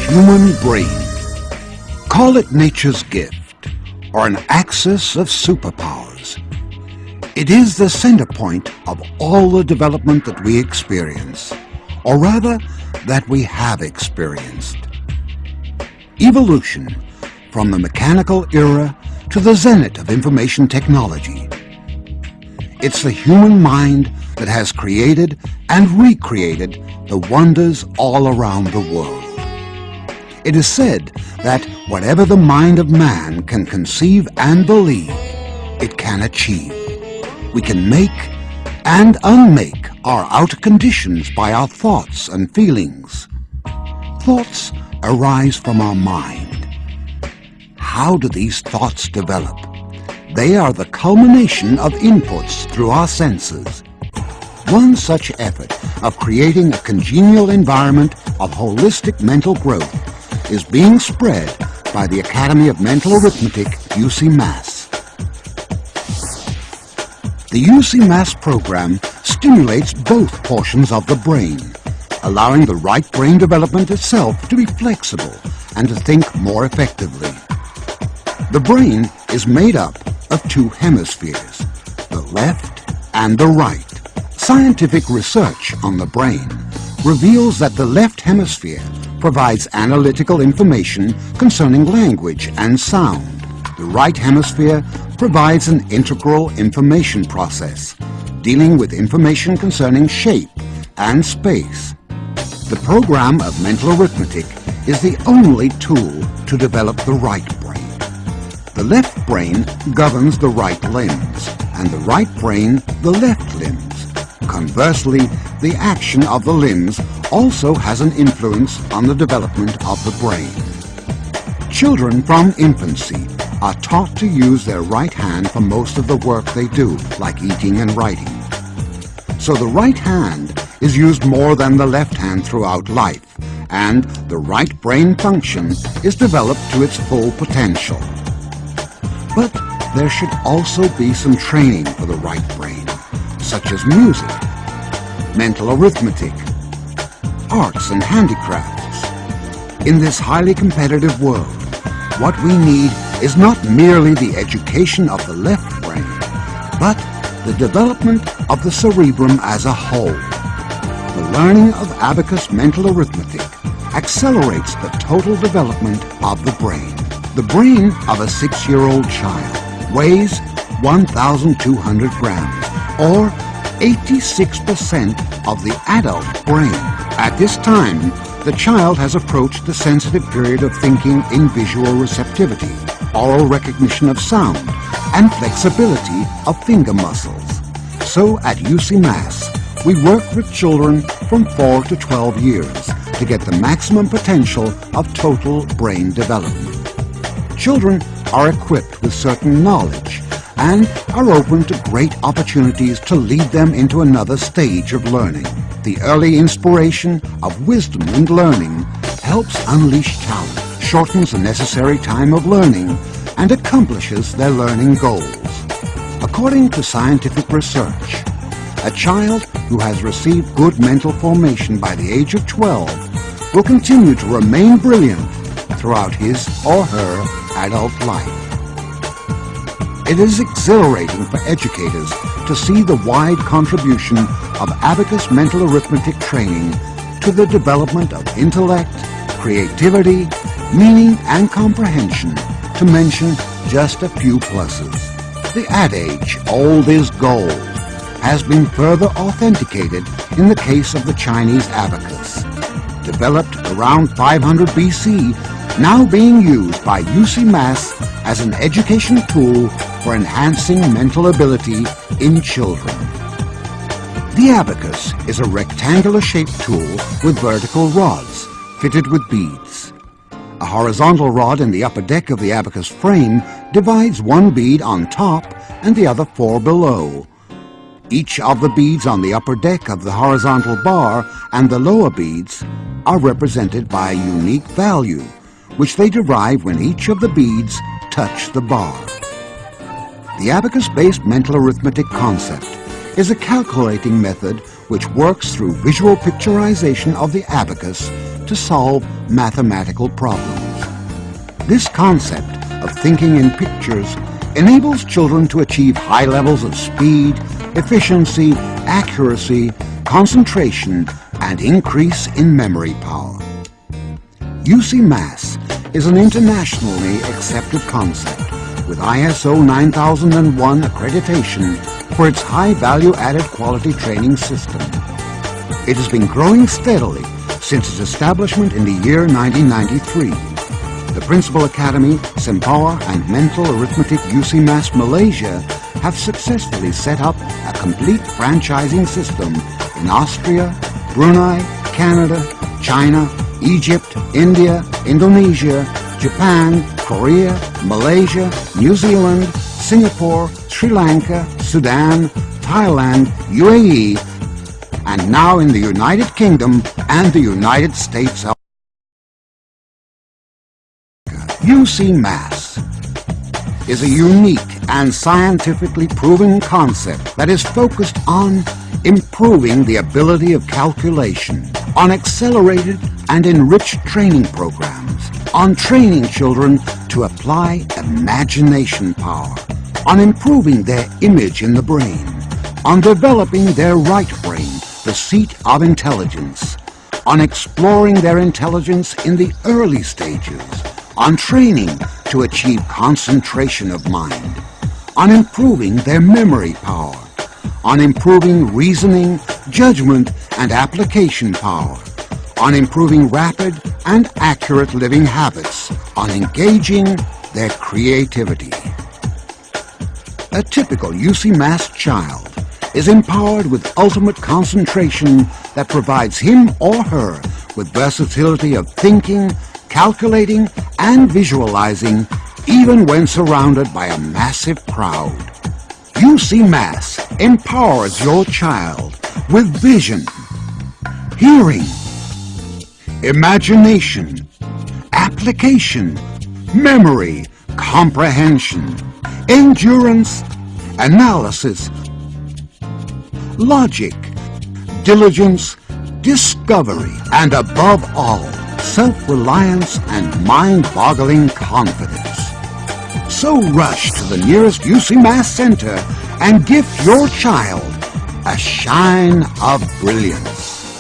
human brain. Call it nature's gift or an axis of superpowers. It is the center point of all the development that we experience, or rather, that we have experienced. Evolution, from the mechanical era to the zenith of information technology. It's the human mind that has created and recreated the wonders all around the world. It is said that whatever the mind of man can conceive and believe, it can achieve. We can make and unmake our outer conditions by our thoughts and feelings. Thoughts arise from our mind. How do these thoughts develop? They are the culmination of inputs through our senses. One such effort of creating a congenial environment of holistic mental growth is being spread by the Academy of Mental Arithmetic, UCMAS. The UCMAS program stimulates both portions of the brain, allowing the right brain development itself to be flexible and to think more effectively. The brain is made up of two hemispheres, the left and the right. Scientific research on the brain reveals that the left hemisphere provides analytical information concerning language and sound. The right hemisphere provides an integral information process, dealing with information concerning shape and space. The program of mental arithmetic is the only tool to develop the right brain. The left brain governs the right limbs, and the right brain the left limbs. Conversely, the action of the limbs also has an influence on the development of the brain. Children from infancy are taught to use their right hand for most of the work they do, like eating and writing. So the right hand is used more than the left hand throughout life, and the right brain function is developed to its full potential. But there should also be some training for the right brain, such as music, mental arithmetic, arts and handicrafts. In this highly competitive world, what we need is not merely the education of the left brain, but the development of the cerebrum as a whole. The learning of abacus mental arithmetic accelerates the total development of the brain. The brain of a 6-year-old child weighs 1,200 grams, or 86% of the adult brain. At this time, the child has approached the sensitive period of thinking in visual receptivity, oral recognition of sound, and flexibility of finger muscles. So at UCMAS, we work with children from 4 to 12 years to get the maximum potential of total brain development. Children are equipped with certain knowledge and are open to great opportunities to lead them into another stage of learning. The early inspiration of wisdom and learning helps unleash talent, shortens the necessary time of learning, and accomplishes their learning goals. According to scientific research, a child who has received good mental formation by the age of 12 will continue to remain brilliant throughout his or her adult life. It is exhilarating for educators to see the wide contribution of abacus mental arithmetic training to the development of intellect, creativity, meaning and comprehension, to mention just a few pluses. The adage, old is gold, has been further authenticated in the case of the Chinese abacus. Developed around 500 BC, now being used by UCMAS as an education tool for enhancing mental ability in children. The abacus is a rectangular-shaped tool with vertical rods fitted with beads. A horizontal rod in the upper deck of the abacus frame divides one bead on top and the other 4 below. Each of the beads on the upper deck of the horizontal bar and the lower beads are represented by a unique value, which they derive when each of the beads touch the bar. The abacus-based mental arithmetic concept is a calculating method which works through visual picturization of the abacus to solve mathematical problems. This concept of thinking in pictures enables children to achieve high levels of speed, efficiency, accuracy, concentration, and increase in memory power. UCMAS is an internationally accepted concept with ISO 9001 accreditation for its high value-added quality training system. It has been growing steadily since its establishment in the year 1993. The Principal Academy, Sempower and Mental Arithmetic UCMAS Malaysia have successfully set up a complete franchising system in Austria, Brunei, Canada, China, Egypt, India, Indonesia, Japan, Korea, Malaysia, New Zealand, Singapore, Sri Lanka, Sudan, Thailand, UAE, and now in the United Kingdom and the United States of America. UCMAS is a unique and scientifically proven concept that is focused on improving the ability of calculation, on accelerated and enriched training programs, on training children to apply imagination power, on improving their image in the brain, on developing their right brain, the seat of intelligence, on exploring their intelligence in the early stages, on training to achieve concentration of mind, on improving their memory power, on improving reasoning, judgment, and application power, on improving rapid and accurate living habits, on engaging their creativity. A typical UCMAS child is empowered with ultimate concentration that provides him or her with versatility of thinking, calculating, and visualizing even when surrounded by a massive crowd. UCMAS empowers your child with vision, hearing, imagination, application, memory, comprehension, endurance, analysis, logic, diligence, discovery, and above all, self-reliance and mind-boggling confidence. So rush to the nearest UCMAS center and gift your child a shine of brilliance.